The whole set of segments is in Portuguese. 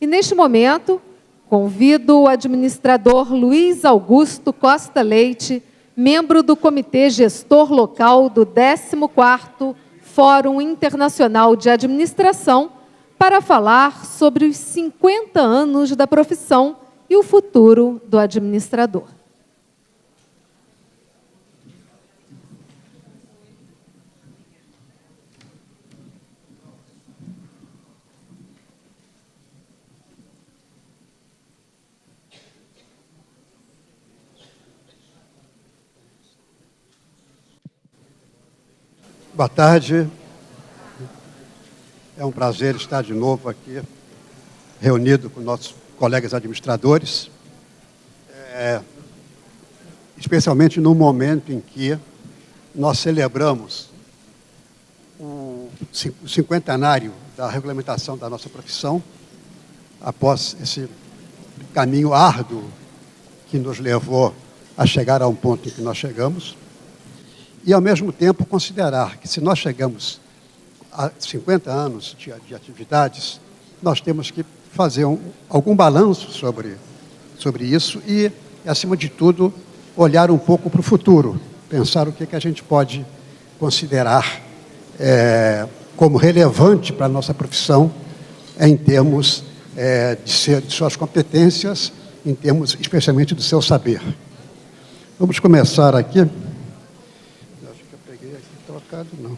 E, neste momento, convido o administrador Luiz Augusto Costa Leite, membro do Comitê Gestor Local do 14º Fórum Internacional de Administração, para falar sobre os 50 anos da profissão e o futuro do administrador. Boa tarde. É um prazer estar de novo aqui, reunido com nossos colegas administradores, especialmente no momento em que nós celebramos o cinquentenário da regulamentação da nossa profissão, após esse caminho árduo que nos levou a chegar a um ponto em que nós chegamos. E, ao mesmo tempo, considerar que, se nós chegamos a 50 anos de atividades, nós temos que fazer algum balanço sobre isso e, acima de tudo, olhar um pouco para o futuro, pensar o que a gente pode considerar como relevante para a nossa profissão em termos de suas competências, em termos especialmente do seu saber. Vamos começar aqui. Não.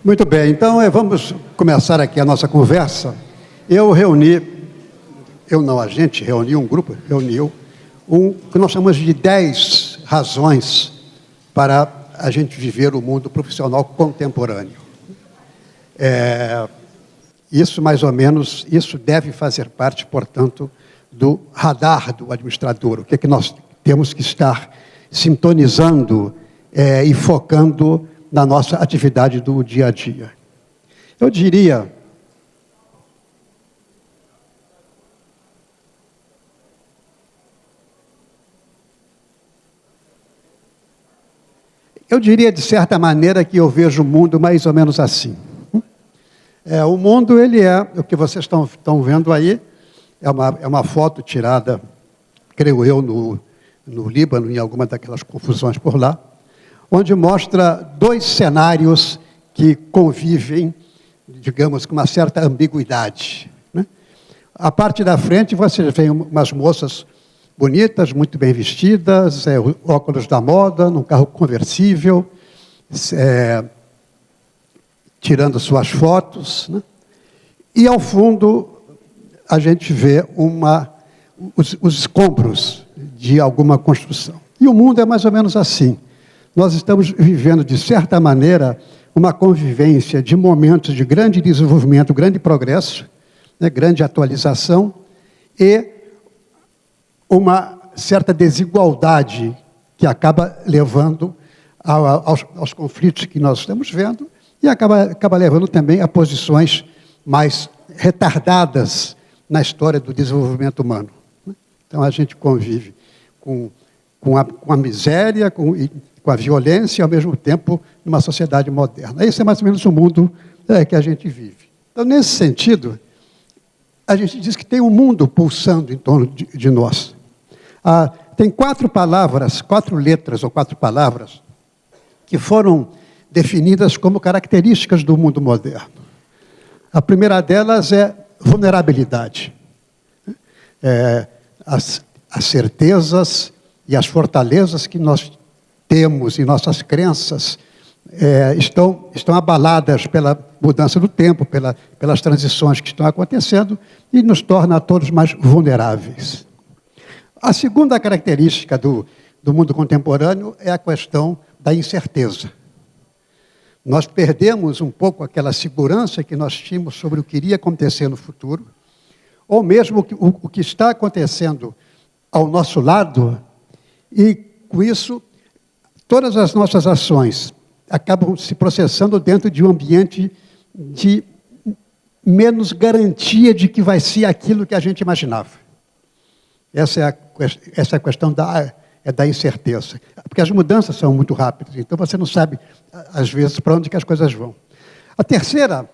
Muito bem, então vamos começar aqui a nossa conversa. A gente reuniu um grupo, que nós chamamos de 10 razões para a gente viver o mundo profissional contemporâneo. Isso, mais ou menos, isso deve fazer parte, portanto, do radar do administrador. O que é que nós temos que estar sintonizando e focando na nossa atividade do dia a dia. Eu diria de certa maneira que eu vejo o mundo mais ou menos assim. O mundo, ele o que vocês estão vendo aí, é uma foto tirada, creio eu, no Líbano, em alguma daquelas confusões por lá, onde mostra 2 cenários que convivem, digamos, com uma certa ambiguidade, né? A parte da frente, vocês veem umas moças bonitas, muito bem vestidas, óculos da moda, num carro conversível, tirando suas fotos, né? E, ao fundo, a gente vê os escombros de alguma construção. E o mundo é mais ou menos assim. Nós estamos vivendo, de certa maneira, uma convivência de momentos de grande desenvolvimento, grande progresso, né, grande atualização, e uma certa desigualdade que acaba levando aos conflitos que nós estamos vendo, e acaba levando também a posições mais retardadas na história do desenvolvimento humano. Então, a gente convive com a miséria, com a violência, e, ao mesmo tempo, numa sociedade moderna. Esse é mais ou menos o mundo que a gente vive. Então, nesse sentido, a gente diz que tem um mundo pulsando em torno de nós. Tem 4 letras ou 4 palavras, que foram definidas como características do mundo moderno. A primeira delas é vulnerabilidade. As certezas e as fortalezas que nós temos em nossas crenças estão abaladas pela mudança do tempo, pelas transições que estão acontecendo, e nos torna a todos mais vulneráveis. A segunda característica do mundo contemporâneo é a questão da incerteza. Nós perdemos um pouco aquela segurança que nós tínhamos sobre o que iria acontecer no futuro, ou mesmo o que está acontecendo ao nosso lado, e, com isso, todas as nossas ações acabam se processando dentro de um ambiente de menos garantia de que vai ser aquilo que a gente imaginava. Essa é a questão da incerteza. Porque as mudanças são muito rápidas, então você não sabe, às vezes, para onde que as coisas vão. A terceira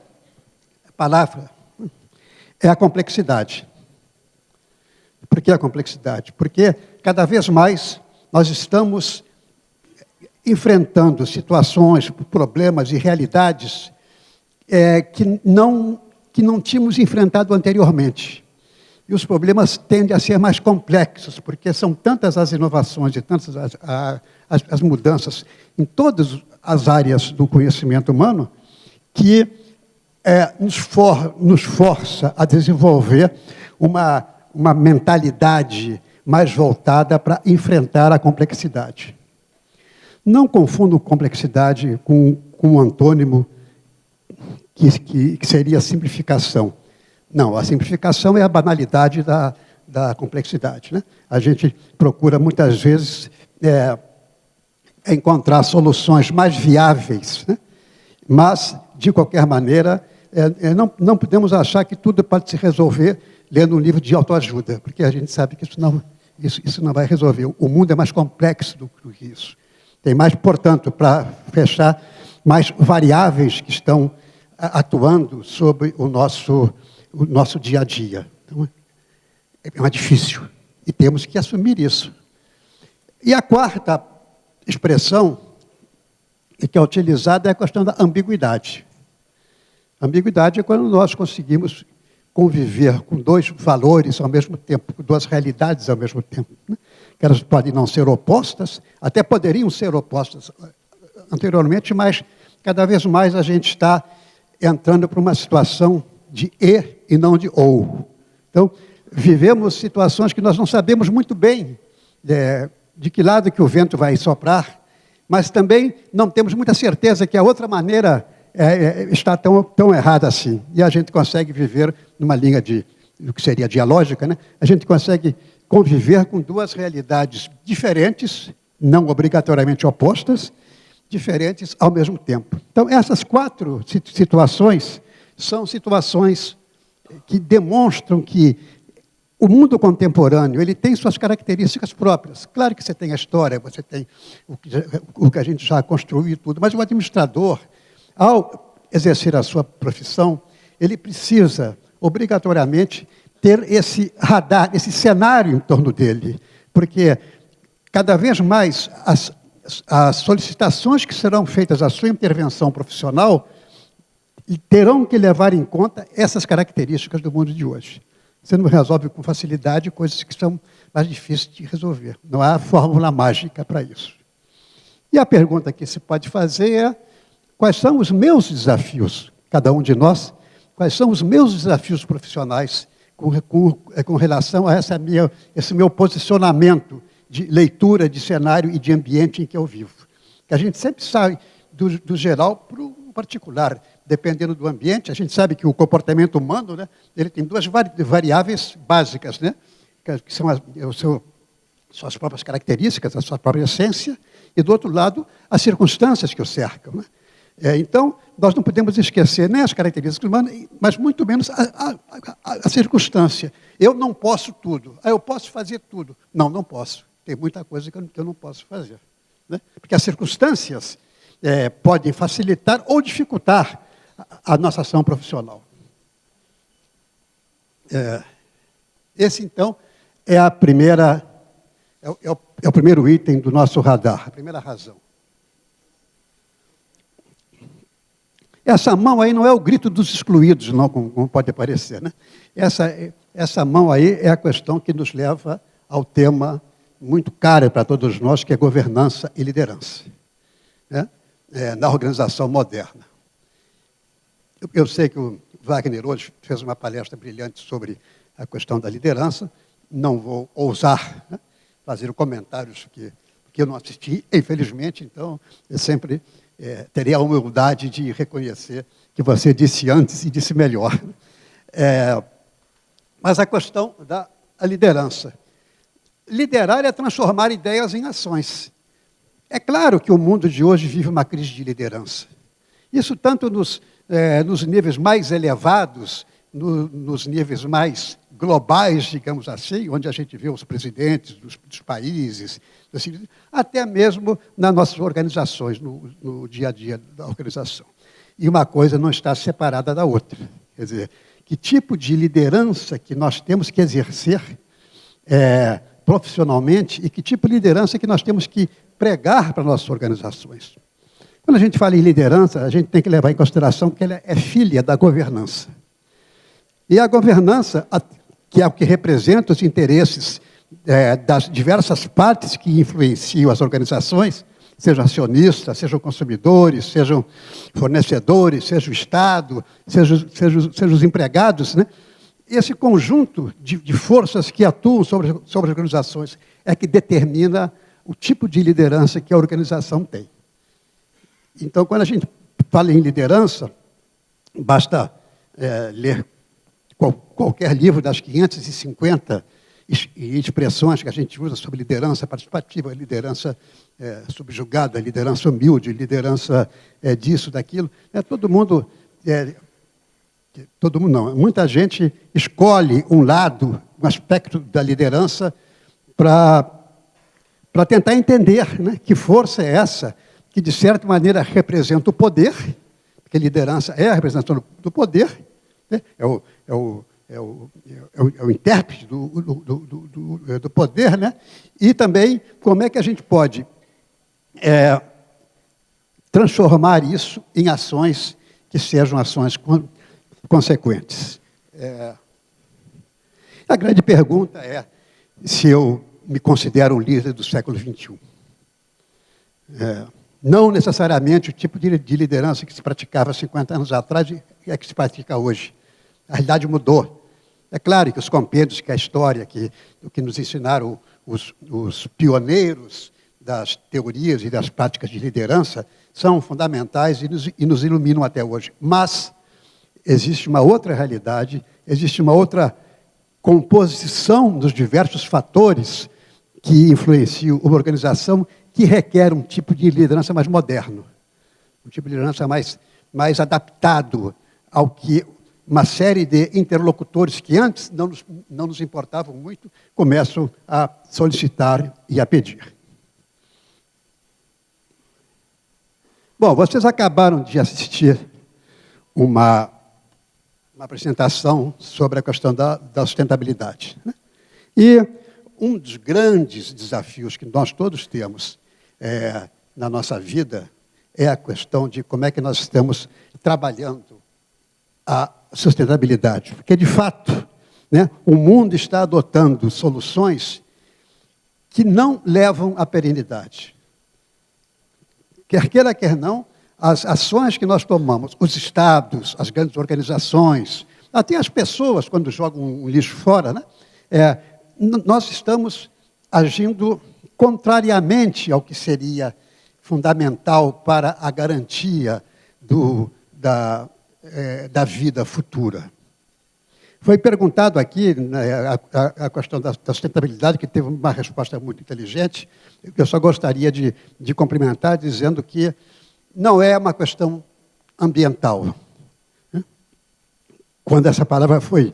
palavra é a complexidade. Por que a complexidade? Porque cada vez mais nós estamos enfrentando situações, problemas e realidades que não tínhamos enfrentado anteriormente. E os problemas tendem a ser mais complexos, porque são tantas as inovações e tantas as mudanças em todas as áreas do conhecimento humano que nos força a desenvolver uma mentalidade mais voltada para enfrentar a complexidade. Não confundam complexidade com um antônimo que seria simplificação. Não, a simplificação é a banalidade da complexidade, né? A gente procura, muitas vezes, encontrar soluções mais viáveis, né? Mas, de qualquer maneira, não podemos achar que tudo pode se resolver lendo um livro de autoajuda, porque a gente sabe que isso não vai resolver. O mundo é mais complexo do que isso. Tem mais, portanto, para fechar, mais variáveis que estão atuando sobre o nosso dia a dia. Então, é mais difícil e temos que assumir isso. E a quarta expressão que é utilizada é a questão da ambiguidade. Ambiguidade é quando nós conseguimos conviver com dois valores ao mesmo tempo, com duas realidades ao mesmo tempo, né? Que elas podem não ser opostas, até poderiam ser opostas anteriormente, mas cada vez mais a gente está entrando para uma situação de e não de ou. Então, vivemos situações que nós não sabemos muito bem de que lado que o vento vai soprar, mas também não temos muita certeza que a outra maneira está tão errada assim. E a gente consegue viver numa linha do que seria dialógica, né? A gente consegue conviver com duas realidades diferentes, não obrigatoriamente opostas, diferentes ao mesmo tempo. Então, essas quatro situações são situações que demonstram que o mundo contemporâneo ele tem suas características próprias. Claro que você tem a história, você tem o que a gente já construiu e tudo, mas o administrador, ao exercer a sua profissão, ele precisa, obrigatoriamente, ter esse radar, esse cenário em torno dele, porque cada vez mais as solicitações que serão feitas à sua intervenção profissional terão que levar em conta essas características do mundo de hoje. Você não resolve com facilidade coisas que são mais difíceis de resolver. Não há fórmula mágica para isso. E a pergunta que se pode fazer é: quais são os meus desafios, cada um de nós, quais são os meus desafios profissionais com relação a esse meu posicionamento de leitura de cenário e de ambiente em que eu vivo? Que a gente sempre sai do geral para o particular. Dependendo do ambiente, a gente sabe que o comportamento humano, né, ele tem duas variáveis básicas, né, que são suas próprias características, a sua própria essência, e, do outro lado, as circunstâncias que o cercam, né? Então, nós não podemos esquecer nem as características humanas, mas muito menos a circunstância. Eu não posso tudo. Eu posso fazer tudo. Não posso. Tem muita coisa que eu não posso fazer, né? Porque as circunstâncias podem facilitar ou dificultar a nossa ação profissional. Esse, então, é o primeiro item do nosso radar, a primeira razão. Essa mão aí não é o grito dos excluídos, não, como pode parecer, né? Essa mão aí é a questão que nos leva ao tema muito caro para todos nós, que é governança e liderança, né? Na organização moderna. Eu sei que o Wagner hoje fez uma palestra brilhante sobre a questão da liderança. Não vou ousar, né, fazer comentários que eu não assisti, infelizmente, então eu sempre terei a humildade de reconhecer que você disse antes e disse melhor. Mas a questão da liderança. Liderar é transformar ideias em ações. É claro que o mundo de hoje vive uma crise de liderança. Isso tanto nos níveis mais elevados, nos níveis mais globais, digamos assim, onde a gente vê os presidentes dos países, assim, até mesmo nas nossas organizações, no dia a dia da organização. E uma coisa não está separada da outra. Quer dizer, que tipo de liderança que nós temos que exercer profissionalmente e que tipo de liderança que nós temos que pregar para nossas organizações. Quando a gente fala em liderança, a gente tem que levar em consideração que ela é filha da governança. E a governança, que é o que representa os interesses das diversas partes que influenciam as organizações, sejam acionistas, sejam consumidores, sejam fornecedores, seja o Estado, sejam os empregados, né? Esse conjunto de forças que atuam sobre as organizações é que determina o tipo de liderança que a organização tem. Então, quando a gente fala em liderança, basta ler qualquer livro das 550 expressões que a gente usa sobre liderança participativa, liderança subjugada, liderança humilde, liderança disso, daquilo. Todo mundo não, muita gente escolhe um lado, um aspecto da liderança para tentar entender, né, que força é essa que, de certa maneira, representa o poder, porque liderança é a representação do poder, né, é o intérprete do poder, né? E também como é que a gente pode transformar isso em ações que sejam ações consequentes. A grande pergunta é se eu me considero um líder do século XXI. Não necessariamente o tipo de liderança que se praticava 50 anos atrás é que se pratica hoje. A realidade mudou. É claro que os compêndios, que a história, o que nos ensinaram os pioneiros das teorias e das práticas de liderança são fundamentais e nos iluminam até hoje. Mas existe uma outra realidade, existe uma outra composição dos diversos fatores que influenciam uma organização que requer um tipo de liderança mais moderno, um tipo de liderança mais adaptado ao que uma série de interlocutores que antes não nos importavam muito, começam a solicitar e a pedir. Bom, vocês acabaram de assistir uma apresentação sobre a questão da sustentabilidade, né? E um dos grandes desafios que nós todos temos na nossa vida é a questão de como é que nós estamos trabalhando a sustentabilidade. Porque, de fato, né, o mundo está adotando soluções que não levam à perenidade. Quer queira, quer não, as ações que nós tomamos, os estados, as grandes organizações, até as pessoas, quando jogam um lixo fora, né, nós estamos agindo contrariamente ao que seria fundamental para a garantia da vida futura. Foi perguntado aqui, né, a questão da sustentabilidade, que teve uma resposta muito inteligente. Eu só gostaria de cumprimentar, dizendo que não é uma questão ambiental. Quando essa palavra foi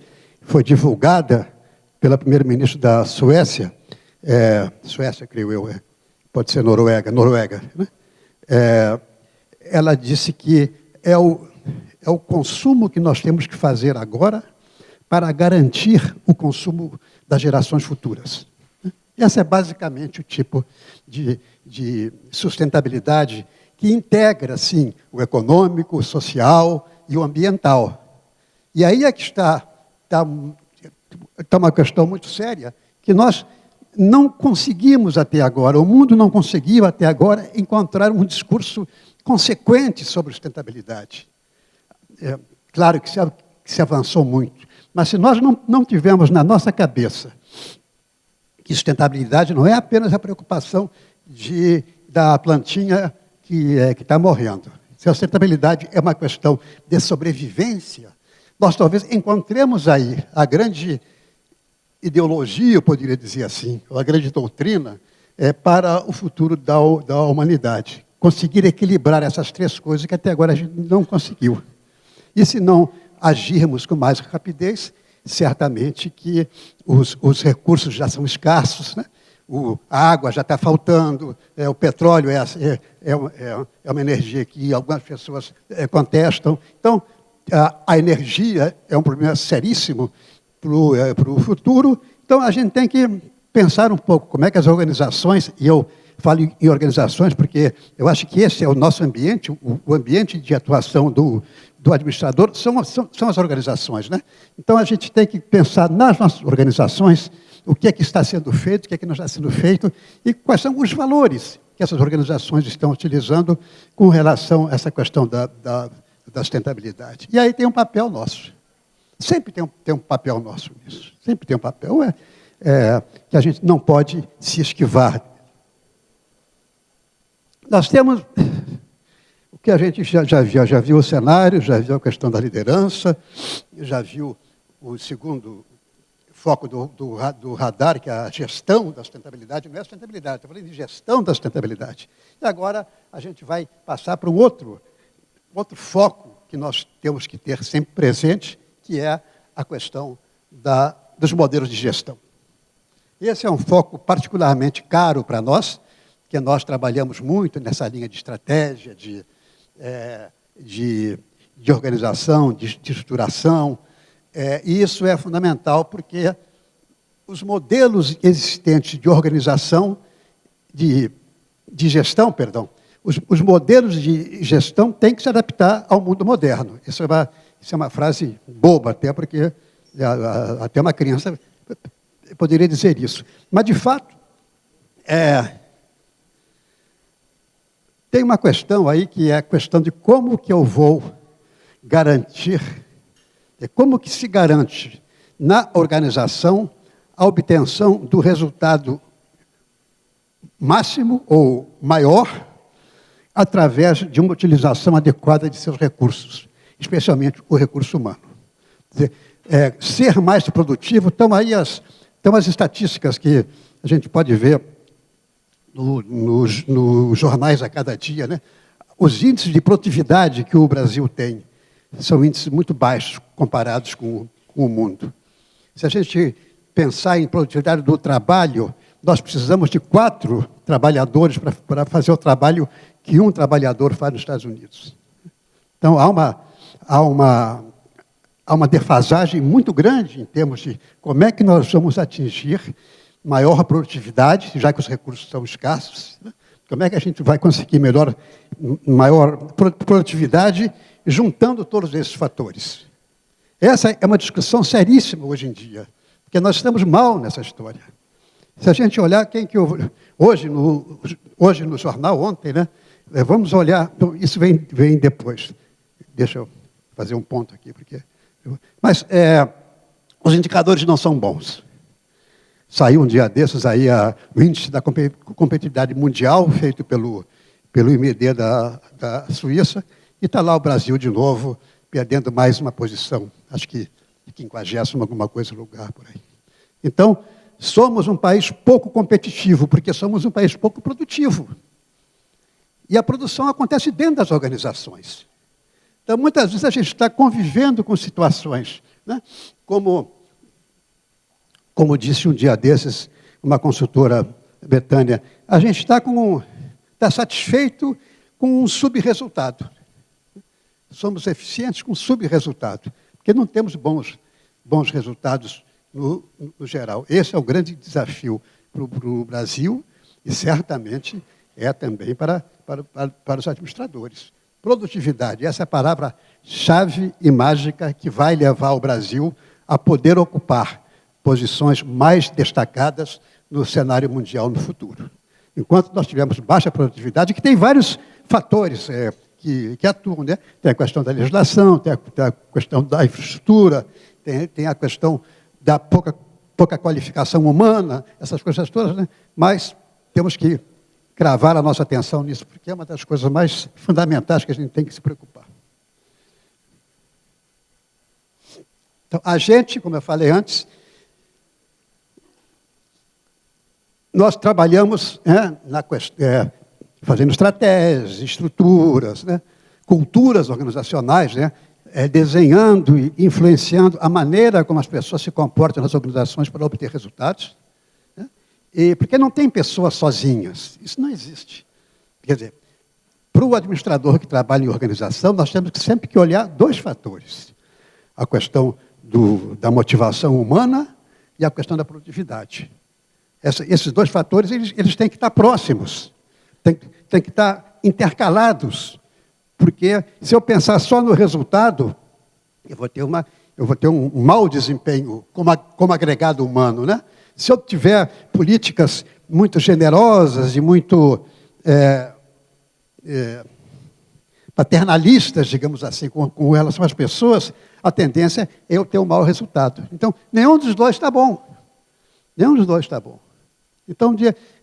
divulgada pela primeira-ministra da Suécia, Suécia, creio eu, pode ser Noruega, né? Ela disse que é o consumo que nós temos que fazer agora para garantir o consumo das gerações futuras. Esse é basicamente o tipo de sustentabilidade que integra, sim, o econômico, o social e o ambiental. E aí é que está uma questão muito séria, que nós não conseguimos até agora, o mundo não conseguiu até agora encontrar um discurso consequente sobre sustentabilidade. Claro que se avançou muito, mas se nós não tivermos na nossa cabeça que sustentabilidade não é apenas a preocupação da plantinha que está morrendo. Se a sustentabilidade é uma questão de sobrevivência, nós talvez encontremos aí a grande ideologia, eu poderia dizer assim, ou a grande doutrina para o futuro da humanidade. Conseguir equilibrar essas três coisas que até agora a gente não conseguiu. E se não agirmos com mais rapidez, certamente que os recursos já são escassos, né? A água já está faltando, o petróleo é uma energia que algumas pessoas contestam. Então, a energia é um problema seríssimo para o futuro. Então, a gente tem que pensar um pouco como é que as organizações, e eu falo em organizações porque eu acho que esse é o nosso ambiente, o ambiente de atuação do administrador são as organizações, né? Então, a gente tem que pensar nas nossas organizações o que é que está sendo feito, o que é que não está sendo feito e quais são os valores que essas organizações estão utilizando com relação a essa questão da sustentabilidade. E aí tem um papel nosso. Sempre tem um papel nosso nisso. Sempre tem um papel que a gente não pode se esquivar. Nós temos o que a gente já viu o cenário, já viu a questão da liderança, já viu o segundo foco do radar, que é a gestão da sustentabilidade. Não é sustentabilidade, estou falando de gestão da sustentabilidade. E agora a gente vai passar para um outro foco que nós temos que ter sempre presente, que é a questão dos modelos de gestão. Esse é um foco particularmente caro para nós, porque nós trabalhamos muito nessa linha de estratégia, de organização, de estruturação. E isso é fundamental porque os modelos existentes de organização, de gestão, os modelos de gestão têm que se adaptar ao mundo moderno. Isso é uma frase boba, até porque até uma criança poderia dizer isso. Mas, de fato, tem uma questão aí que é a questão de como que eu vou garantir, como que se garante na organização a obtenção do resultado máximo ou maior através de uma utilização adequada de seus recursos, especialmente o recurso humano. Quer dizer, ser mais produtivo, estão aí as estatísticas que a gente pode ver nos jornais a cada dia, né? Os índices de produtividade que o Brasil tem são índices muito baixos comparados com o mundo. Se a gente pensar em produtividade do trabalho, nós precisamos de 4 trabalhadores para fazer o trabalho que um trabalhador faz nos Estados Unidos. Então, há uma defasagem muito grande em termos de como é que nós vamos atingir maior produtividade, já que os recursos são escassos, né? Como é que a gente vai conseguir maior produtividade juntando todos esses fatores? Essa é uma discussão seríssima hoje em dia, porque nós estamos mal nessa história. Se a gente olhar hoje no jornal, ontem, né? Vamos olhar, então, isso vem depois. Deixa eu fazer um ponto aqui, mas os indicadores não são bons. Saiu um dia desses aí o índice da competitividade mundial, feito pelo IMD da Suíça, e está lá o Brasil de novo, perdendo mais uma posição, acho que de 50º, alguma coisa no lugar por aí. Então, somos um país pouco competitivo, porque somos um país pouco produtivo. E a produção acontece dentro das organizações. Então, muitas vezes a gente está convivendo com situações, né? Como disse um dia desses, uma consultora Betânia, a gente está satisfeito com um subresultado. Somos eficientes com subresultado, porque não temos bons resultados no geral. Esse é o grande desafio para o Brasil e certamente é também para os administradores. Produtividade, essa é a palavra-chave e mágica que vai levar o Brasil a poder ocupar posições mais destacadas no cenário mundial no futuro. Enquanto nós tivermos baixa produtividade, que tem vários fatores que atuam, né? Tem a questão da legislação, tem a questão da infraestrutura, tem a questão da pouca qualificação humana, essas coisas todas, né? Mas temos que cravar a nossa atenção nisso, porque é uma das coisas mais fundamentais que a gente tem que se preocupar. Então, a gente, como eu falei antes, nós trabalhamos fazendo estratégias, estruturas, né? Culturas organizacionais, né? desenhando e influenciando a maneira como as pessoas se comportam nas organizações para obter resultados. Né? E porque não tem pessoas sozinhas. Isso não existe. Quer dizer, para o administrador que trabalha em organização, nós temos sempre que olhar dois fatores. A questão da motivação humana e a questão da produtividade. Esses dois fatores, eles têm que estar próximos, têm que estar intercalados, porque se eu pensar só no resultado, eu vou ter um mau desempenho como agregado humano, né? Se eu tiver políticas muito generosas e muito paternalistas, digamos assim, com relação às pessoas, a tendência é eu ter um mau resultado. Então, nenhum dos dois está bom. Nenhum dos dois está bom. Então,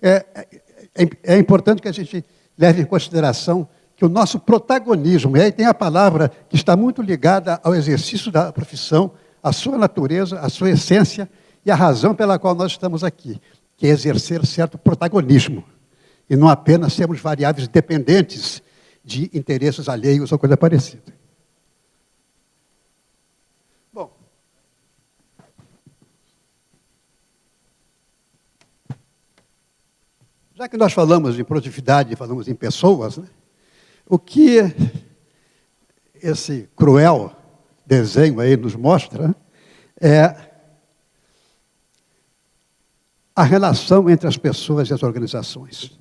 é importante que a gente leve em consideração que o nosso protagonismo, e aí tem a palavra que está muito ligada ao exercício da profissão, à sua natureza, à sua essência e à razão pela qual nós estamos aqui, que é exercer certo protagonismo, e não apenas sermos variáveis dependentes de interesses alheios ou coisa parecida. Bom, já que nós falamos em produtividade, falamos em pessoas, né? O que esse cruel desenho aí nos mostra é a relação entre as pessoas e as organizações.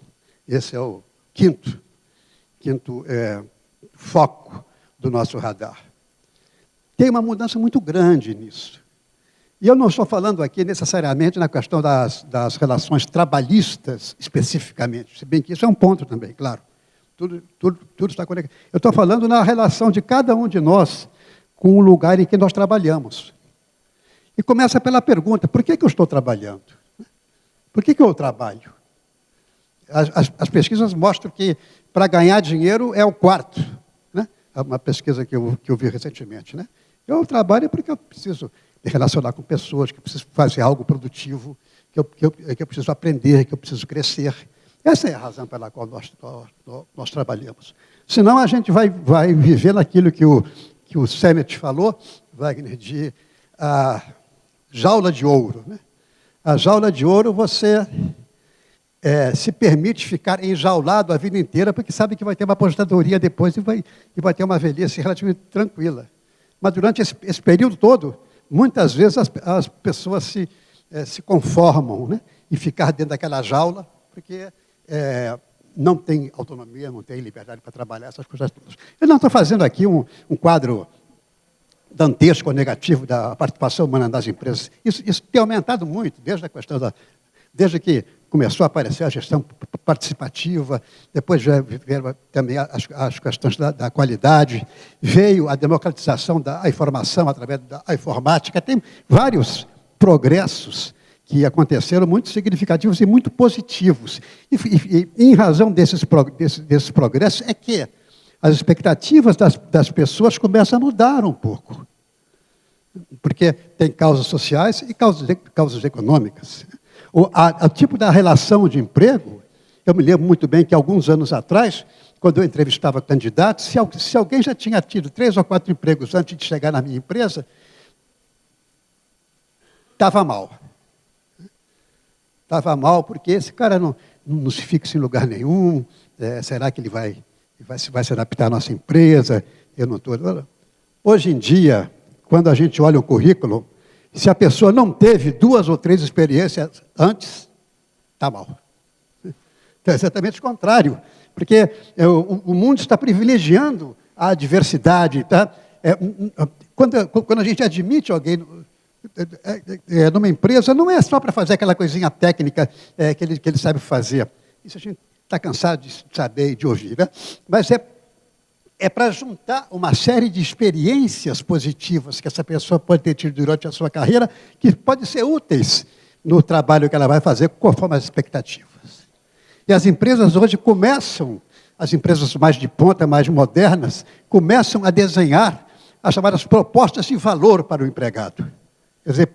Esse é o quinto foco do nosso radar. Tem uma mudança muito grande nisso. E eu não estou falando aqui necessariamente na questão das relações trabalhistas, especificamente, se bem que isso é um ponto também, claro. Tudo está conectado. Eu estou falando na relação de cada um de nós com o lugar em que nós trabalhamos. E começa pela pergunta, por que eu estou trabalhando? Por que eu trabalho? As pesquisas mostram que para ganhar dinheiro é o quarto. Né? É uma pesquisa que eu vi recentemente. Né? Eu trabalho porque eu preciso me relacionar com pessoas, que eu preciso fazer algo produtivo, que eu preciso aprender, que eu preciso crescer. Essa é a razão pela qual nós trabalhamos. Senão a gente vai viver naquilo que o Sennett falou, Wagner, de a jaula de ouro. Né? A jaula de ouro, você se permite ficar enjaulado a vida inteira, porque sabe que vai ter uma aposentadoria depois e vai ter uma velhice relativamente tranquila. Mas durante esse período todo, muitas vezes as pessoas se conformam, né? E ficar dentro daquela jaula, porque não tem autonomia, não tem liberdade para trabalhar essas coisas todas. Eu não estou fazendo aqui um quadro dantesco ou negativo da participação humana nas empresas. Isso tem aumentado muito, desde que começou a aparecer a gestão participativa, depois vieram também as questões da qualidade, veio a democratização da informação através da informática, tem vários progressos que aconteceram muito significativos e muito positivos. E em razão desses progressos é que as expectativas das pessoas começam a mudar um pouco. Porque tem causas sociais e causas econômicas. O tipo da relação de emprego, eu me lembro muito bem que alguns anos atrás, quando eu entrevistava candidatos, se alguém já tinha tido 3 ou 4 empregos antes de chegar na minha empresa, estava mal. Estava mal porque esse cara não se fixa em lugar nenhum, será que ele vai se adaptar à nossa empresa? Eu não estou... Hoje em dia, quando a gente olha o currículo, se a pessoa não teve 2 ou 3 experiências antes, está mal. Então, é exatamente o contrário, porque o mundo está privilegiando a diversidade. Tá? Quando a gente admite alguém numa empresa, não é só para fazer aquela coisinha técnica que ele sabe fazer. Isso a gente está cansado de saber e de ouvir, né? Mas é para juntar uma série de experiências positivas que essa pessoa pode ter tido durante a sua carreira, que podem ser úteis no trabalho que ela vai fazer, conforme as expectativas. E as empresas hoje as empresas mais de ponta, mais modernas, começam a desenhar as chamadas propostas de valor para o empregado. Quer dizer,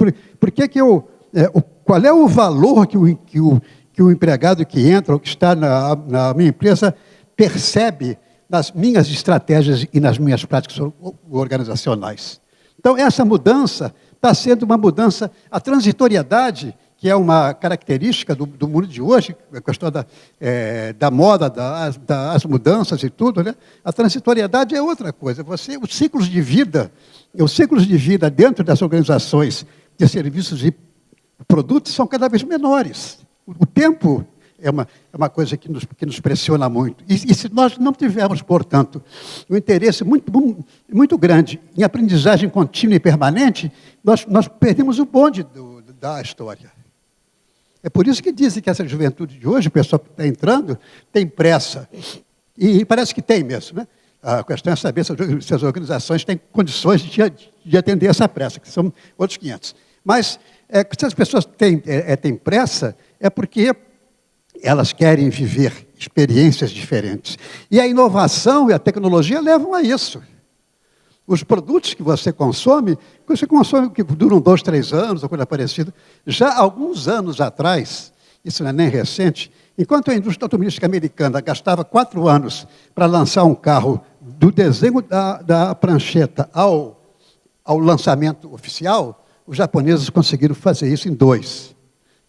qual é o valor que o empregado que entra ou que está na minha empresa percebe nas minhas estratégias e nas minhas práticas organizacionais. Então, essa mudança está sendo uma mudança, a transitoriedade, que é uma característica do mundo de hoje, a questão da moda, das mudanças e tudo, né? A transitoriedade é outra coisa. Os ciclos de vida dentro das organizações de serviços e produtos são cada vez menores. O tempo é uma coisa que nos pressiona muito. E se nós não tivermos, portanto, um interesse muito grande em aprendizagem contínua e permanente, nós perdemos o bonde da história. É por isso que dizem que essa juventude de hoje, o pessoal que está entrando, tem pressa. E parece que tem mesmo, né? A questão é saber se as organizações têm condições de atender essa pressa, que são outros 500. Mas se as pessoas têm pressa, é porque elas querem viver experiências diferentes. E a inovação e a tecnologia levam a isso. Os produtos que você consome que duram 2, 3 anos, ou coisa parecida. Já há alguns anos atrás, isso não é nem recente, enquanto a indústria automobilística americana gastava 4 anos para lançar um carro do desenho da prancheta ao lançamento oficial, os japoneses conseguiram fazer isso em 2.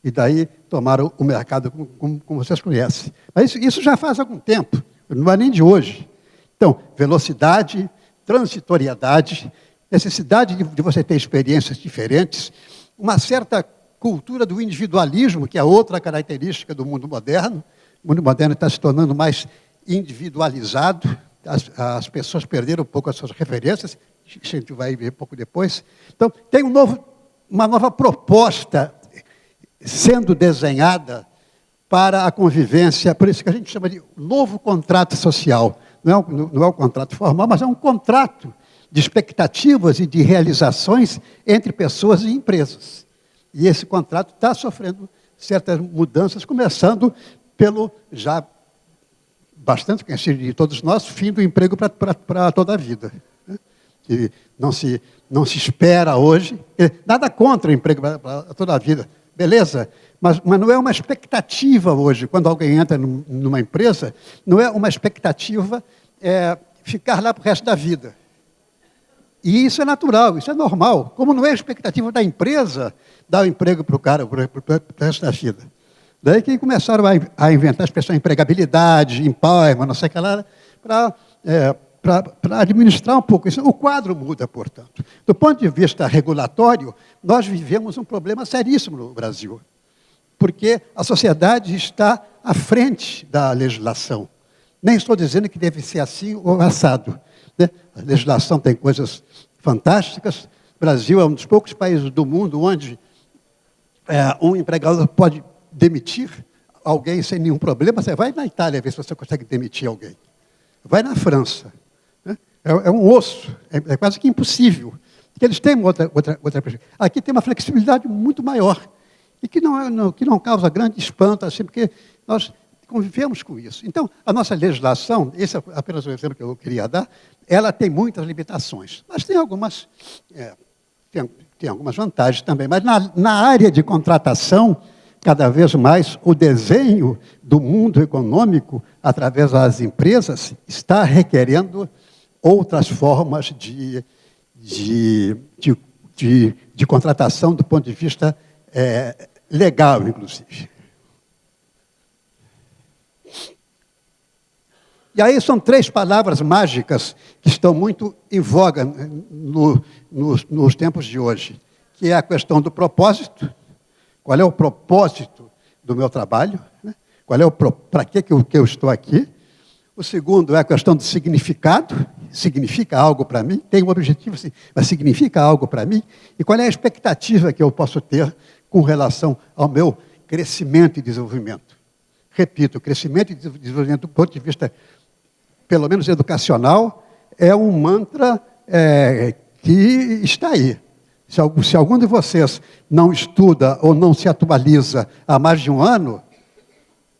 E daí tomaram o mercado como vocês conhecem. Mas isso já faz algum tempo, não é nem de hoje. Então, velocidade, transitoriedade, necessidade de você ter experiências diferentes, uma certa cultura do individualismo, que é outra característica do mundo moderno. O mundo moderno está se tornando mais individualizado, as pessoas perderam um pouco as suas referências, a gente vai ver um pouco depois. Então, tem uma nova proposta sendo desenhada para a convivência, por isso que a gente chama de novo contrato social. Não é um contrato formal, mas é um contrato de expectativas e de realizações entre pessoas e empresas. E esse contrato está sofrendo certas mudanças, começando pelo já bastante conhecido de todos nós, fim do emprego para toda a vida. Né? Que não se espera hoje, nada contra o emprego para toda a vida, beleza? Mas não é uma expectativa hoje, quando alguém entra numa empresa, não é uma expectativa ficar lá para o resto da vida. E isso é natural, isso é normal. Como não é a expectativa da empresa dar o emprego para o cara para o resto da vida. Daí que começaram a inventar a expressão empregabilidade, empowerment, não sei o que lá, para administrar um pouco isso. O quadro muda, portanto. Do ponto de vista regulatório, nós vivemos um problema seríssimo no Brasil, porque a sociedade está à frente da legislação. Nem estou dizendo que deve ser assim ou assado. Né? A legislação tem coisas fantásticas. O Brasil é um dos poucos países do mundo onde um empregado pode demitir alguém sem nenhum problema. Você vai na Itália ver se você consegue demitir alguém. Vai na França. Né? É um osso, é quase que impossível. Porque eles têm outra. Aqui tem uma flexibilidade muito maior. E que não causa grande espanto, assim, porque nós convivemos com isso. Então, a nossa legislação, esse é apenas um exemplo que eu queria dar, ela tem muitas limitações, mas tem algumas vantagens também. Mas na área de contratação, cada vez mais, o desenho do mundo econômico, através das empresas, está requerendo outras formas de contratação do ponto de vista legal, inclusive. E aí são 3 palavras mágicas que estão muito em voga nos tempos de hoje, que é a questão do propósito. Qual é o propósito do meu trabalho? Né? Para que eu estou aqui? O segundo é a questão do significado. Significa algo para mim? Tem um objetivo, sim, mas significa algo para mim? E qual é a expectativa que eu posso ter com relação ao meu crescimento e desenvolvimento? Repito, crescimento e desenvolvimento do ponto de vista, pelo menos educacional, é um mantra que está aí. Se algum de vocês não estuda ou não se atualiza há mais de um ano,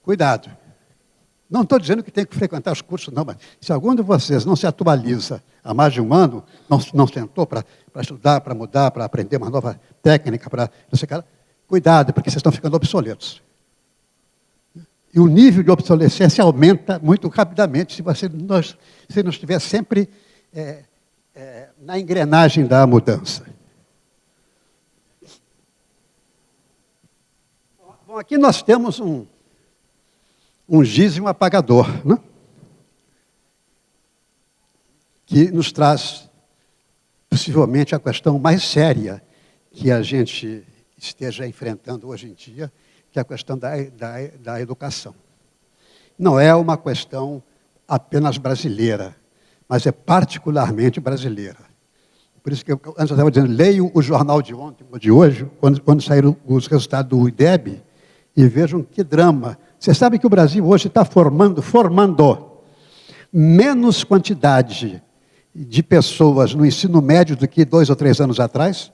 cuidado. Não estou dizendo que tem que frequentar os cursos, não, mas se algum de vocês não se atualiza há mais de um ano, não sentou para estudar, para mudar, para aprender uma nova técnica, para não sei o que, cuidado, porque vocês estão ficando obsoletos. E o nível de obsolescência aumenta muito rapidamente se você não estiver sempre na engrenagem da mudança. Bom, aqui nós temos um giz e um apagador, né? Que nos traz, possivelmente, a questão mais séria que a gente esteja enfrentando hoje em dia, que é a questão da educação. Não é uma questão apenas brasileira, mas é particularmente brasileira. Por isso que antes eu estava dizendo, leio o jornal de ontem ou de hoje, quando saíram os resultados do IDEB, e vejam que drama. Você sabe que o Brasil hoje está formando menos quantidade de pessoas no ensino médio do que 2 ou 3 anos atrás?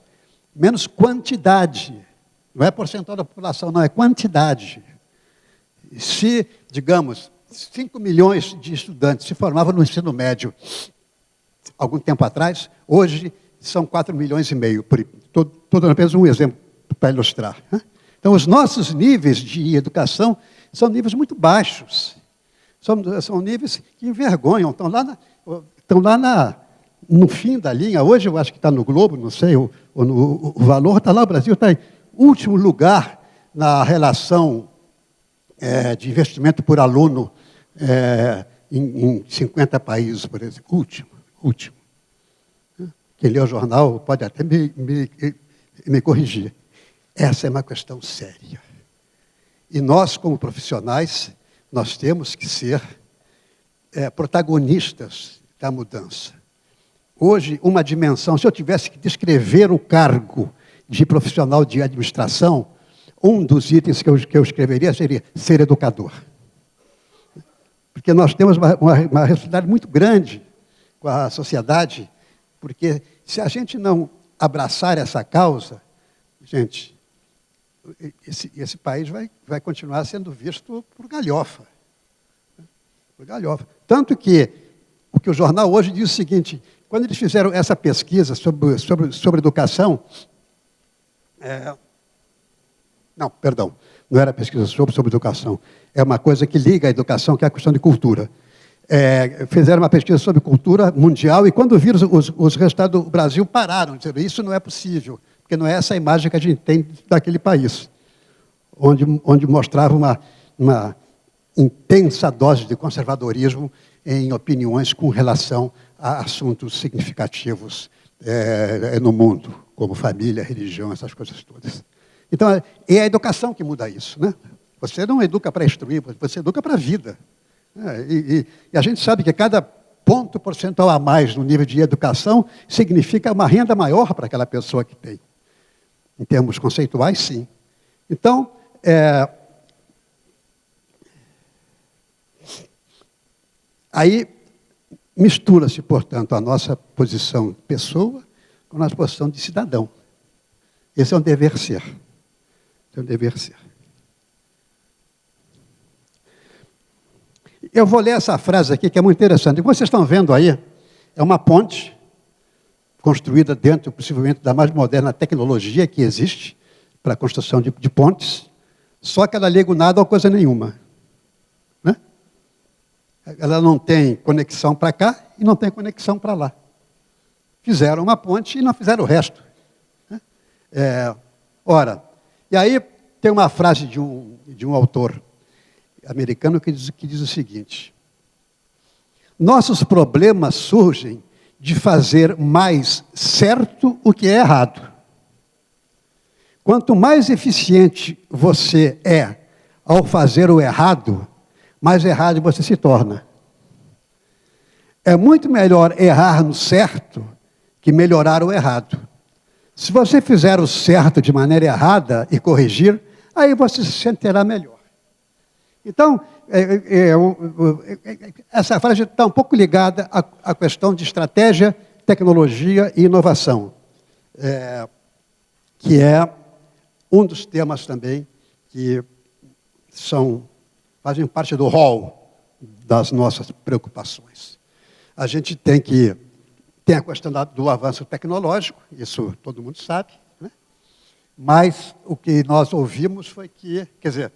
Menos quantidade. Não é percentual da população, não, é quantidade. Se, digamos, 5 milhões de estudantes se formavam no ensino médio algum tempo atrás, hoje são 4 milhões e meio. Estou apenas um exemplo para ilustrar. Então, os nossos níveis de educação são níveis muito baixos. São níveis que envergonham, estão lá no fim da linha. Hoje eu acho que está no Globo, não sei, o valor está lá, o Brasil está em último lugar na relação de investimento por aluno em 50 países, por exemplo. Último. Quem lê o jornal pode até me corrigir. Essa é uma questão séria. E nós, como profissionais, nós temos que ser protagonistas da mudança. Hoje, uma dimensão, se eu tivesse que descrever o cargo de profissional de administração, um dos itens que eu escreveria seria ser educador. Porque nós temos uma responsabilidade muito grande com a sociedade, porque se a gente não abraçar essa causa, gente, esse país vai continuar sendo visto por galhofa. Por galhofa. Tanto que o jornal hoje diz o seguinte, quando eles fizeram essa pesquisa sobre educação, não era pesquisa sobre educação, é uma coisa que liga a educação, que é a questão de cultura. Fizeram uma pesquisa sobre cultura mundial e quando viram os resultados do Brasil, pararam, disseram, isso não é possível, porque não é essa a imagem que a gente tem daquele país, onde mostrava uma intensa dose de conservadorismo em opiniões com relação a assuntos significativos no mundo, como família, religião, essas coisas todas. Então, é a educação que muda isso, né? Você não educa para instruir, você educa para a vida. E a gente sabe que cada ponto percentual a mais no nível de educação significa uma renda maior para aquela pessoa que tem. Em termos conceituais, sim. Então, aí mistura-se, portanto, a nossa posição de pessoa com a nossa posição de cidadão. Esse é um dever ser. É um dever ser. Eu vou ler essa frase aqui, que é muito interessante. Como vocês estão vendo aí, é uma ponte construída dentro, possivelmente, da mais moderna tecnologia que existe para a construção de pontes, só que ela liga nada a coisa nenhuma. Né? Ela não tem conexão para cá e não tem conexão para lá. Fizeram uma ponte e não fizeram o resto. Né? E aí tem uma frase de um autor americano que diz o seguinte: nossos problemas surgem de fazer mais certo o que é errado. Quanto mais eficiente você é ao fazer o errado, mais errado você se torna. É muito melhor errar no certo que melhorar o errado. Se você fizer o certo de maneira errada e corrigir, aí você se sentirá melhor. Então, essa frase está um pouco ligada à questão de estratégia, tecnologia e inovação, que é um dos temas também que fazem parte do rol das nossas preocupações. A gente tem a questão do avanço tecnológico, isso todo mundo sabe, né? Mas o que nós ouvimos foi que, quer dizer,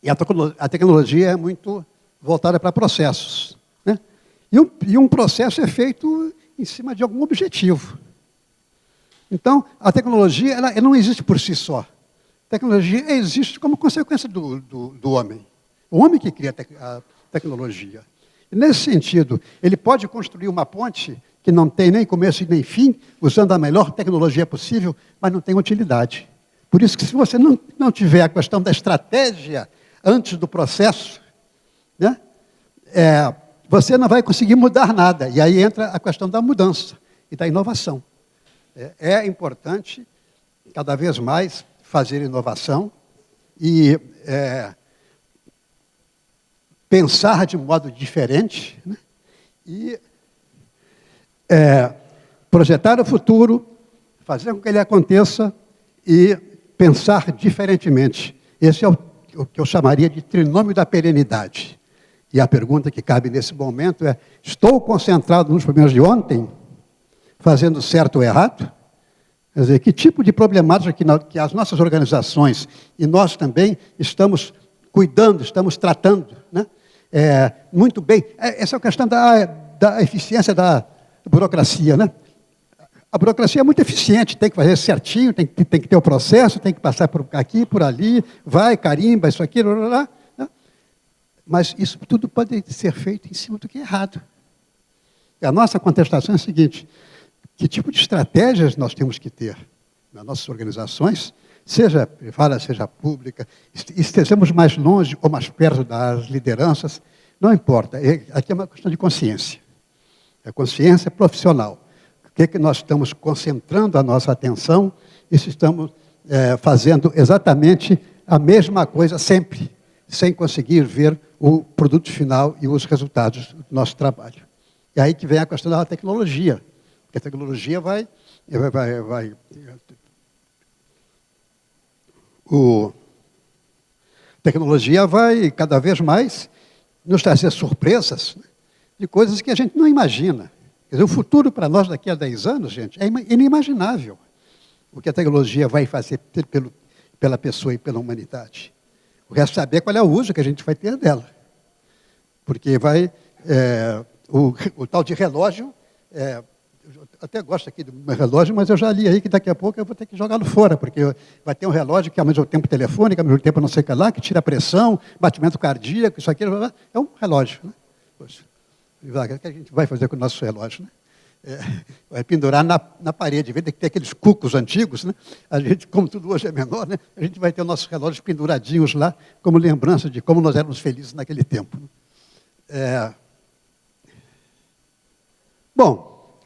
E a tecnologia é muito voltada para processos, né? E um processo é feito em cima de algum objetivo. Então, a tecnologia ela não existe por si só. A tecnologia existe como consequência do homem. O homem que cria a tecnologia. E nesse sentido, ele pode construir uma ponte que não tem nem começo e nem fim, usando a melhor tecnologia possível, mas não tem utilidade. Por isso que se você não tiver a questão da estratégia antes do processo, né, você não vai conseguir mudar nada. E aí entra a questão da mudança e da inovação. É importante, cada vez mais, fazer inovação e pensar de modo diferente, né? E projetar o futuro, fazer com que ele aconteça e pensar diferentemente. Esse é o que eu chamaria de trinômio da perenidade. E a pergunta que cabe nesse momento é: estou concentrado nos problemas de ontem, fazendo certo ou errado? Quer dizer, que tipo de problemática que as nossas organizações e nós também estamos cuidando, estamos tratando, né? Muito bem. Essa é a questão da eficiência da burocracia, né? A burocracia é muito eficiente, tem que fazer certinho, tem que ter o processo, tem que passar por aqui, por ali, vai, carimba, isso aqui, blá, blá, blá, né? Mas isso tudo pode ser feito em cima do que é errado. E a nossa contestação é a seguinte: que tipo de estratégias nós temos que ter nas nossas organizações, seja privada, seja pública, estejamos mais longe ou mais perto das lideranças, não importa. Aqui é uma questão de consciência. É consciência profissional. O que é que nós estamos concentrando a nossa atenção e se estamos fazendo exatamente a mesma coisa sempre, sem conseguir ver o produto final e os resultados do nosso trabalho. E aí que vem a questão da tecnologia. Porque a tecnologia tecnologia vai cada vez mais nos trazer surpresas, né, de coisas que a gente não imagina. Quer dizer, o futuro para nós daqui a 10 anos, gente, é inimaginável o que a tecnologia vai fazer pela pessoa e pela humanidade. O resto é saber qual é o uso que a gente vai ter dela. Porque o tal de relógio, eu até gosto aqui do meu relógio, mas eu já li aí que daqui a pouco eu vou ter que jogá-lo fora, porque vai ter um relógio que ao mesmo tempo telefônico, ao mesmo tempo não sei o que lá, que tira a pressão, batimento cardíaco, isso aqui, é um relógio, né? Poxa, o que a gente vai fazer com o nosso relógio, né? Vai pendurar na parede, em vez de ter aqueles cucos antigos, né? A gente, como tudo hoje é menor, né? A gente vai ter os nossos relógios penduradinhos lá, como lembrança de como nós éramos felizes naquele tempo. Bom,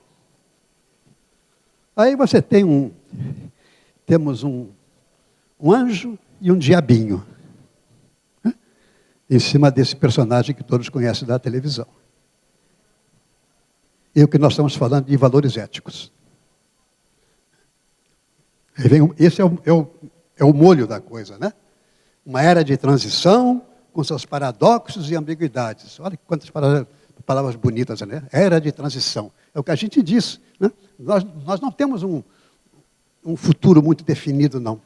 aí você temos um anjo e um diabinho, né, em cima desse personagem que todos conhecem da televisão. E o que nós estamos falando de valores éticos. Esse é o molho da coisa, né? Uma era de transição com seus paradoxos e ambiguidades. Olha quantas palavras bonitas, né? Era de transição. É o que a gente diz, né? Nós não temos um futuro muito definido, não.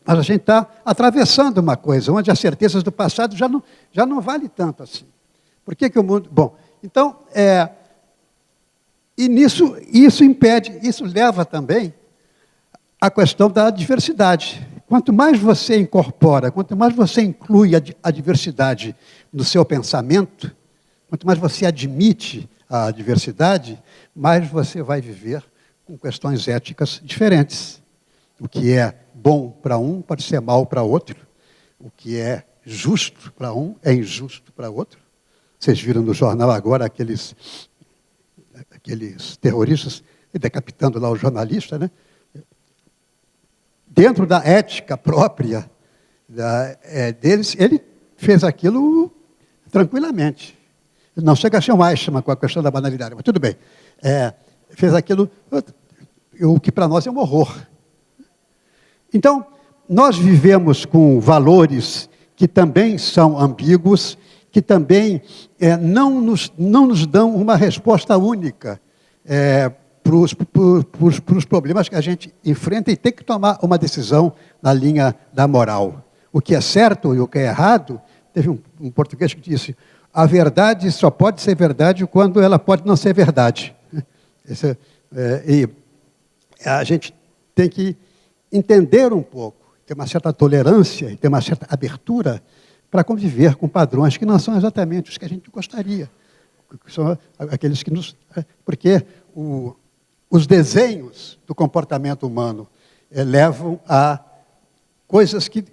Mas a gente está atravessando uma coisa onde as certezas do passado já não vale tanto assim. Por que o mundo... Bom, então, e isso impede, isso leva também à questão da diversidade. Quanto mais você incorpora, quanto mais você inclui a diversidade no seu pensamento, quanto mais você admite a diversidade, mais você vai viver com questões éticas diferentes. O que é bom para um pode ser mal para outro. O que é justo para um é injusto para outro. Vocês viram no jornal agora aqueles terroristas decapitando lá o jornalista, né? Dentro da ética própria deles, ele fez aquilo tranquilamente. Não chega a ser um Eichmann com a questão da banalidade, mas tudo bem. Fez aquilo, o que para nós é um horror. Então, nós vivemos com valores que também são ambíguos, que também não nos dão uma resposta única para os problemas que a gente enfrenta e tem que tomar uma decisão na linha da moral. o que é certo e o que é errado. Teve um português que disse: a verdade só pode ser verdade quando ela pode não ser verdade. E a gente tem que entender um pouco, ter uma certa tolerância e ter uma certa abertura para conviver com padrões que não são exatamente os que a gente gostaria. Que são aqueles que nos... Porque os desenhos do comportamento humano levam a coisas que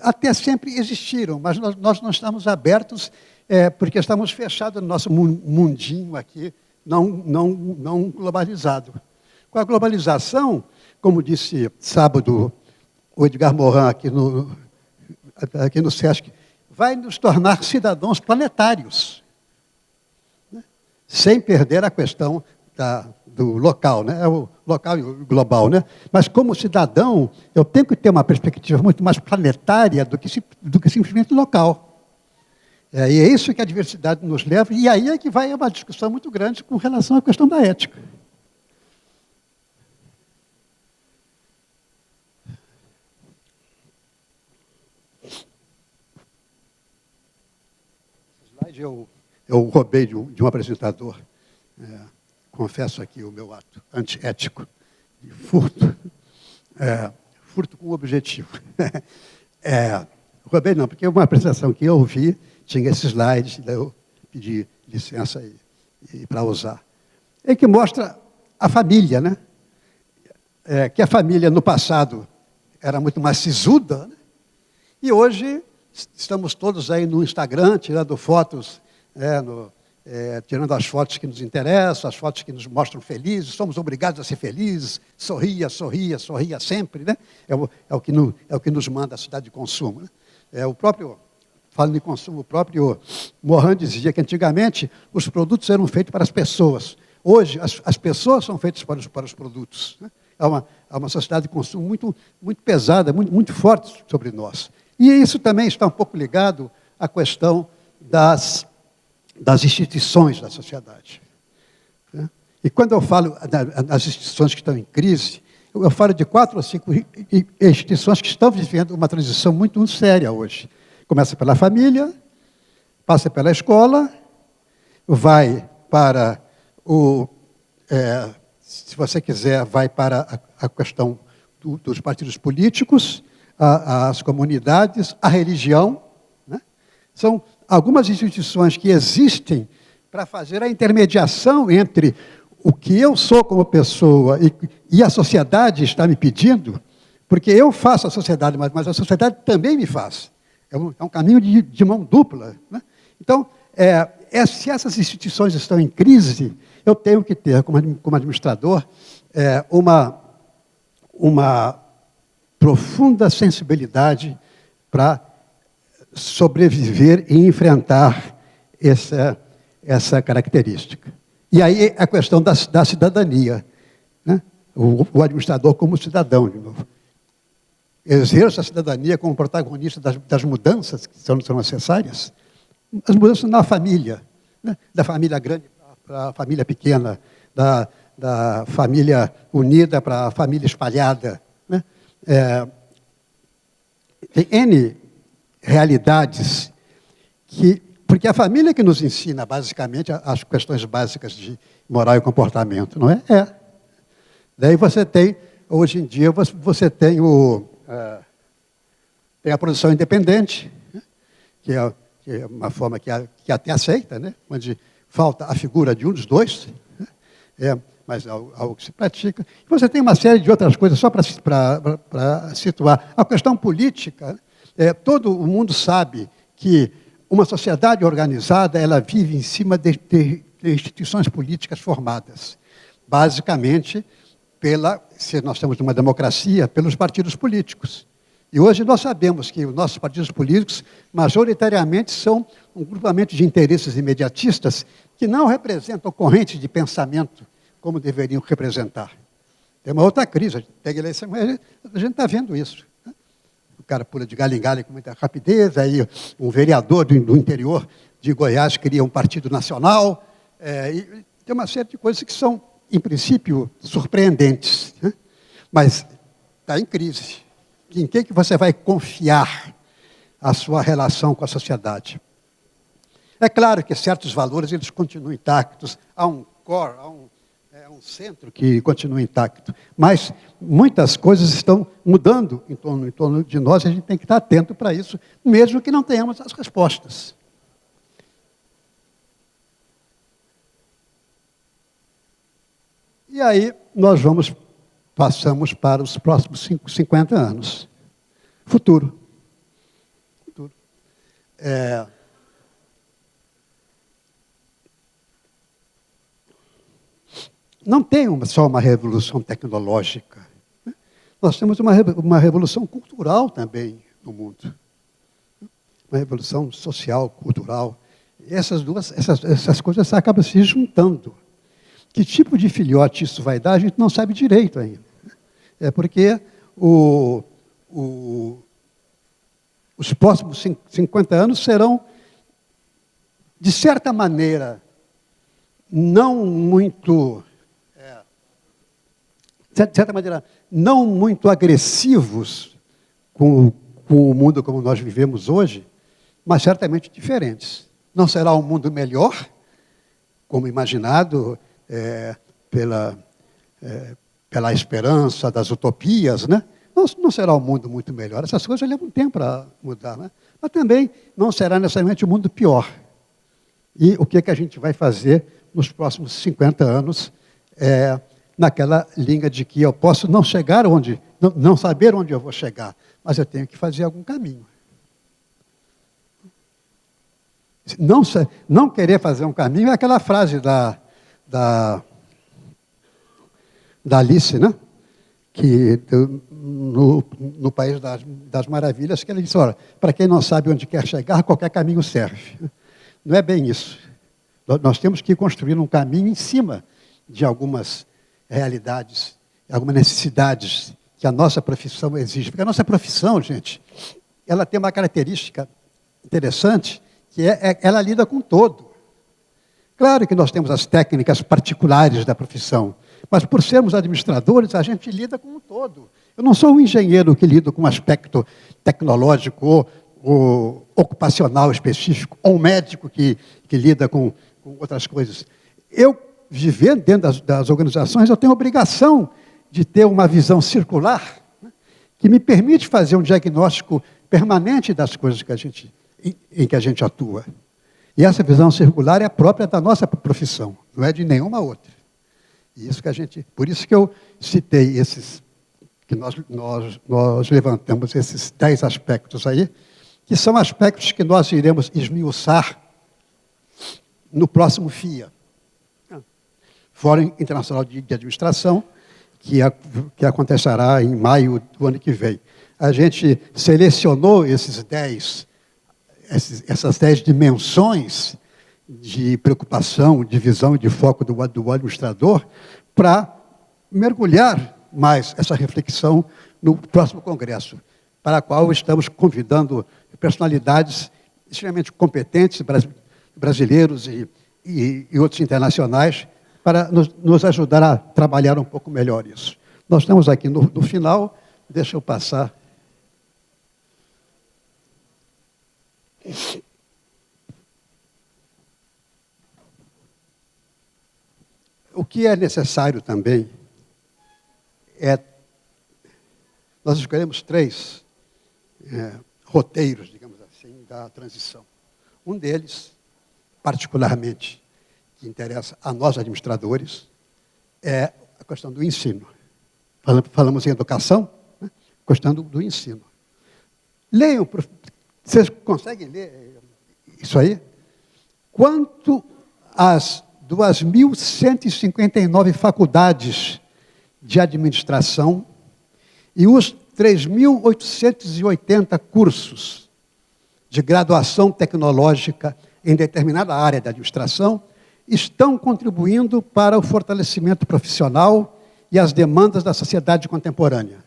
até sempre existiram, mas nós não estamos abertos porque estamos fechados no nosso mundinho aqui, não globalizado. Com a globalização, como disse sábado o Edgar Morin aqui no Sesc, vai nos tornar cidadãos planetários, né? Sem perder a questão do local, né? O local e o global, né? Mas como cidadão, eu tenho que ter uma perspectiva muito mais planetária do que simplesmente local. E é isso que a diversidade nos leva, e aí é que vai uma discussão muito grande com relação à questão da ética. Eu roubei de um apresentador, confesso aqui o meu ato antiético, de furto, furto com objetivo. Roubei não, porque uma apresentação que eu ouvi tinha esses slides, daí eu pedi licença para usar. É que mostra a família, né? Que a família no passado era muito mais sisuda, né? E hoje estamos todos aí no Instagram, tirando fotos, tirando as fotos que nos interessam, as fotos que nos mostram felizes, somos obrigados a ser felizes, sorria, sorria, sorria sempre, né? É o que nos manda a sociedade de consumo, né? Falando em consumo, o próprio Morin dizia que antigamente os produtos eram feitos para as pessoas. Hoje, as pessoas são feitas para os produtos, né? Há uma sociedade de consumo muito, muito pesada, muito, muito forte sobre nós. E isso também está um pouco ligado à questão das instituições da sociedade, né? E quando eu falo das instituições que estão em crise, eu falo de 4 ou 5 instituições que estão vivendo uma transição muito, muito séria hoje. Começa pela família, passa pela escola, vai para se você quiser, vai para a questão dos partidos políticos, as comunidades, a religião, né? São algumas instituições que existem para fazer a intermediação entre o que eu sou como pessoa e a sociedade está me pedindo, porque eu faço a sociedade, mas a sociedade também me faz. É um caminho de mão dupla, né? Então, se essas instituições estão em crise, eu tenho que ter, como administrador, uma profunda sensibilidade para sobreviver e enfrentar essa característica. E aí a questão da cidadania, né? O administrador como cidadão, de novo. Exerça a cidadania como protagonista das mudanças que são necessárias. As mudanças na família, né? Da família grande para a família pequena, da família unida para a família espalhada, né? Tem N realidades porque a família que nos ensina, basicamente, as questões básicas de moral e comportamento, não é? Daí você tem, hoje em dia, você tem tem a produção independente, né? que é uma forma que até aceita, né? Onde falta a figura de um dos dois, né? Mas é algo que se pratica. E você tem uma série de outras coisas, só para situar. A questão política, todo o mundo sabe que uma sociedade organizada, ela vive em cima de instituições políticas formadas. Basicamente, se nós temos uma democracia, pelos partidos políticos. E hoje nós sabemos que os nossos partidos políticos, majoritariamente, são um grupamento de interesses imediatistas que não representam correntes de pensamento como deveriam representar. Tem uma outra crise, pega eleição, a gente está vendo isso, né? O cara pula de galho em galho com muita rapidez, aí um vereador do interior de Goiás cria um partido nacional, e tem uma série de coisas que são, em princípio, surpreendentes, né? Mas está em crise. Em que você vai confiar a sua relação com a sociedade. É claro que certos valores eles continuam intactos, há um core, há um centro que continua intacto, mas muitas coisas estão mudando em torno de nós e a gente tem que estar atento para isso, mesmo que não tenhamos as respostas. E aí nós passamos para os próximos 50 anos. Futuro. Não tem só uma revolução tecnológica. Né? Nós temos uma revolução cultural também no mundo. Uma revolução social, cultural. Essas coisas acabam se juntando. Que tipo de filhote isso vai dar, a gente não sabe direito ainda. É porque os próximos 50 anos serão, de certa maneira, não muito agressivos com o mundo como nós vivemos hoje, mas certamente diferentes. Não será um mundo melhor, como imaginado pela esperança das utopias, né? Não será um mundo muito melhor. Essas coisas levam tempo para mudar, né? Mas também não será necessariamente um mundo pior. E o que a gente vai fazer nos próximos 50 anos naquela linha de que eu posso não chegar não saber onde eu vou chegar, mas eu tenho que fazer algum caminho. Não querer fazer um caminho é aquela frase da Alice, né? Que no País das Maravilhas, que ela disse, olha, para quem não sabe onde quer chegar, qualquer caminho serve. Não é bem isso. Nós temos que construir um caminho em cima de algumas realidades, algumas necessidades que a nossa profissão exige. Porque a nossa profissão, gente, ela tem uma característica interessante, que ela lida com todo. Claro que nós temos as técnicas particulares da profissão, mas por sermos administradores, a gente lida com o todo. Eu não sou um engenheiro que lida com um aspecto tecnológico ou ocupacional específico, ou um médico que lida com outras coisas. Eu, vivendo dentro das organizações, eu tenho a obrigação de ter uma visão circular, né, que me permite fazer um diagnóstico permanente das coisas em que a gente atua. E essa visão circular é própria da nossa profissão, não é de nenhuma outra. Por isso que eu citei que nós levantamos esses 10 aspectos aí, que são aspectos que nós iremos esmiuçar no próximo FIA, Fórum Internacional de Administração, que acontecerá em maio do ano que vem. A gente selecionou essas 10 dimensões de preocupação, de visão e de foco do administrador para mergulhar mais essa reflexão no próximo congresso, para a qual estamos convidando personalidades extremamente competentes, brasileiros e outros internacionais, para nos ajudar a trabalhar um pouco melhor isso. Nós estamos aqui no final, deixa eu passar. O que é necessário também nós escolhemos 3 roteiros, digamos assim, da transição. Um deles, particularmente, que interessa a nós administradores, é a questão do ensino. Falamos em educação, né? Questão do ensino. Leiam, vocês conseguem ler isso aí? Quanto às 2.159 faculdades de administração e os 3.880 cursos de graduação tecnológica em determinada área da administração estão contribuindo para o fortalecimento profissional e as demandas da sociedade contemporânea.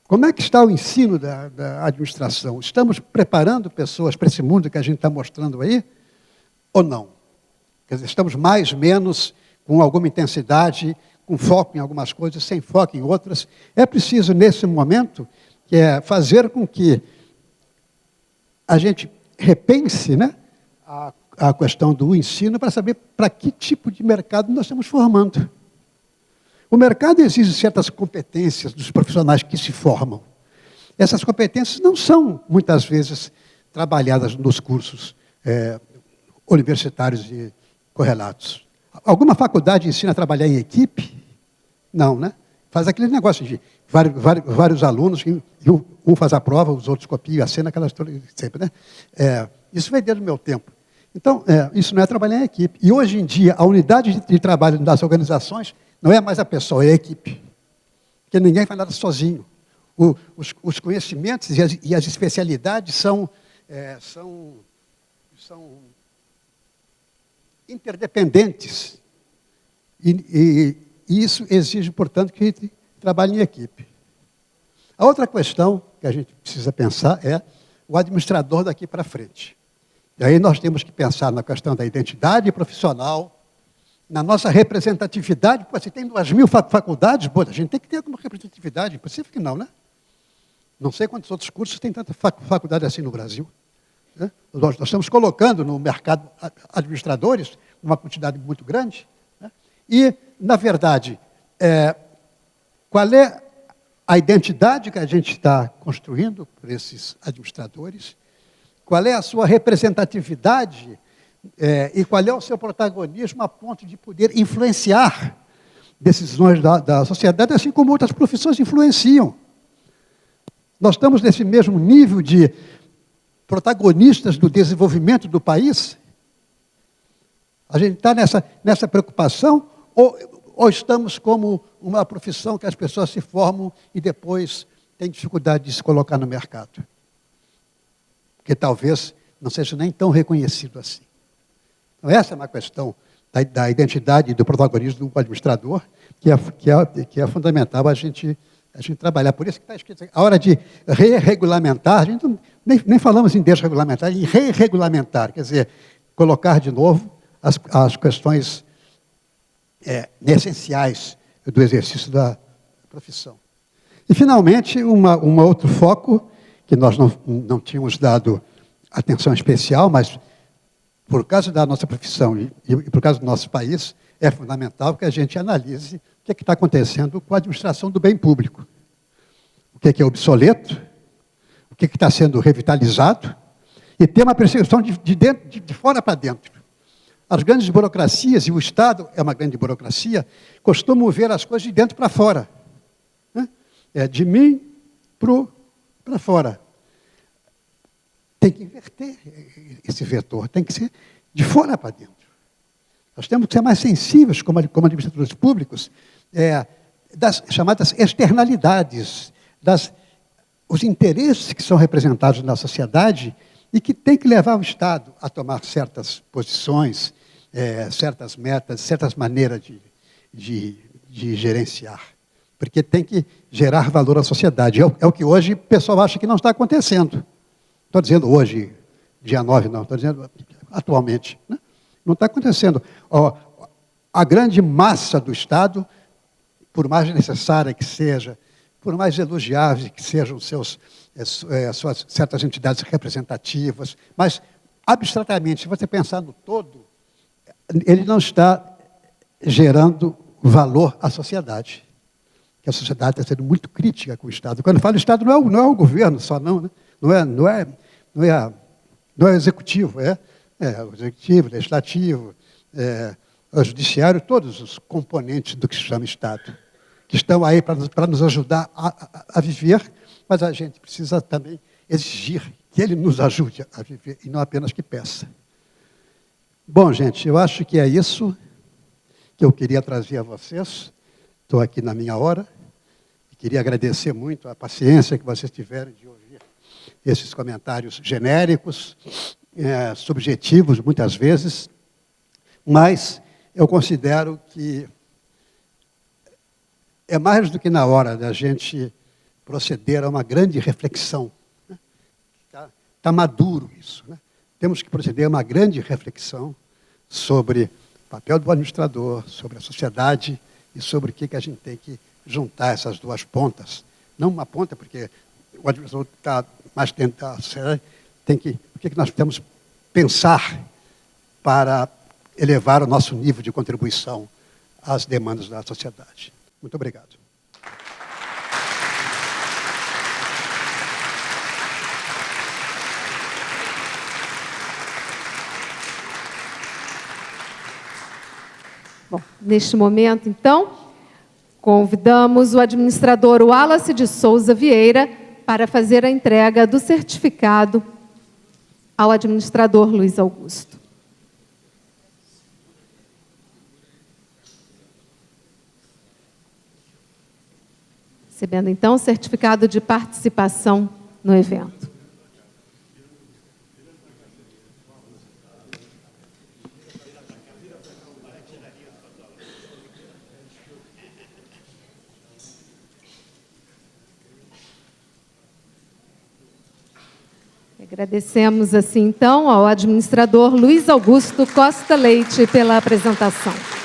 Como é que está o ensino da administração? Estamos preparando pessoas para esse mundo que a gente está mostrando aí? Ou não? Quer dizer, estamos mais ou menos com alguma intensidade, com foco em algumas coisas, sem foco em outras. É preciso, nesse momento, fazer com que a gente repense, né, a questão do ensino para saber para que tipo de mercado nós estamos formando. O mercado exige certas competências dos profissionais que se formam. Essas competências não são, muitas vezes, trabalhadas nos cursos universitários e correlatos. Alguma faculdade ensina a trabalhar em equipe? Não, né? Faz aquele negócio de vários alunos, um faz a prova, os outros copiam a cena, aquelas sempre, né? Isso vem desde o meu tempo. Então, isso não é trabalhar em equipe. E hoje em dia, a unidade de trabalho das organizações não é mais a pessoa, é a equipe. Porque ninguém faz nada sozinho. Os conhecimentos e as especialidades são interdependentes. E isso exige, portanto, que a gente trabalhe em equipe. A outra questão que a gente precisa pensar é o administrador daqui para frente. E aí nós temos que pensar na questão da identidade profissional, na nossa representatividade. Pô, se tem 2.000 faculdades, a gente tem que ter alguma representatividade. Impossível que não, né? Não sei quantos outros cursos tem tanta faculdade assim no Brasil. Né? Nós estamos colocando no mercado administradores uma quantidade muito grande. Né? E, na verdade, qual é a identidade que a gente está construindo por esses administradores? Qual é a sua representatividade e qual é o seu protagonismo a ponto de poder influenciar decisões da sociedade, assim como outras profissões influenciam? Nós estamos nesse mesmo nível de protagonistas do desenvolvimento do país? A gente está nessa preocupação ou estamos como uma profissão que as pessoas se formam e depois têm dificuldade de se colocar no mercado? Porque talvez não seja nem tão reconhecido assim. Então, essa é uma questão da identidade e do protagonismo do administrador, que é fundamental a gente trabalhar. Por isso que está escrito, a hora de re-regulamentar, a gente nem falamos em desregulamentar, em re-regulamentar, quer dizer, colocar de novo as questões essenciais do exercício da profissão. E, finalmente, um outro foco, que nós não tínhamos dado atenção especial, mas por causa da nossa profissão e por causa do nosso país, é fundamental que a gente analise o que está acontecendo com a administração do bem público. O que é obsoleto, o que está sendo revitalizado, e ter uma percepção de fora para dentro. As grandes burocracias, e o Estado é uma grande burocracia, costumam ver as coisas de dentro para fora. Né? De mim para fora. Tem que inverter esse vetor, tem que ser de fora para dentro. Nós temos que ser mais sensíveis, como administradores públicos, das chamadas externalidades, os interesses que são representados na sociedade e que tem que levar o Estado a tomar certas posições, certas metas, certas maneiras de gerenciar. Porque tem que gerar valor à sociedade. É o que hoje o pessoal acha que não está acontecendo. Estou dizendo hoje, dia 9, não, estou dizendo atualmente. Né? Não está acontecendo. A grande massa do Estado, por mais necessária que seja, por mais elogiáveis que sejam suas certas entidades representativas, mas, abstratamente, se você pensar no todo, ele não está gerando valor à sociedade. Que a sociedade está sendo muito crítica com o Estado. Quando eu falo Estado, não é o governo só, não, né? Não é o executivo, o executivo, o legislativo, o judiciário, todos os componentes do que se chama Estado, que estão aí para nos ajudar a viver, mas a gente precisa também exigir que ele nos ajude a viver e não apenas que peça. Bom, gente, eu acho que é isso que eu queria trazer a vocês. Estou aqui na minha hora. Queria agradecer muito a paciência que vocês tiveram de ouvir esses comentários genéricos, subjetivos, muitas vezes, mas eu considero que é mais do que na hora da gente proceder a uma grande reflexão. Né? Tá maduro isso. Né? Temos que proceder a uma grande reflexão sobre o papel do administrador, sobre a sociedade e sobre o que a gente tem que juntar essas duas pontas. Não uma ponta, porque o administrador está mais dentro da sociedade, o que nós temos que pensar para elevar o nosso nível de contribuição às demandas da sociedade. Muito obrigado. Bom, neste momento, então, convidamos o administrador Wallace de Souza Vieira para fazer a entrega do certificado ao administrador Luiz Augusto. Recebendo, então, o certificado de participação no evento. Agradecemos, assim, então, ao administrador Luiz Augusto Costa Leite pela apresentação.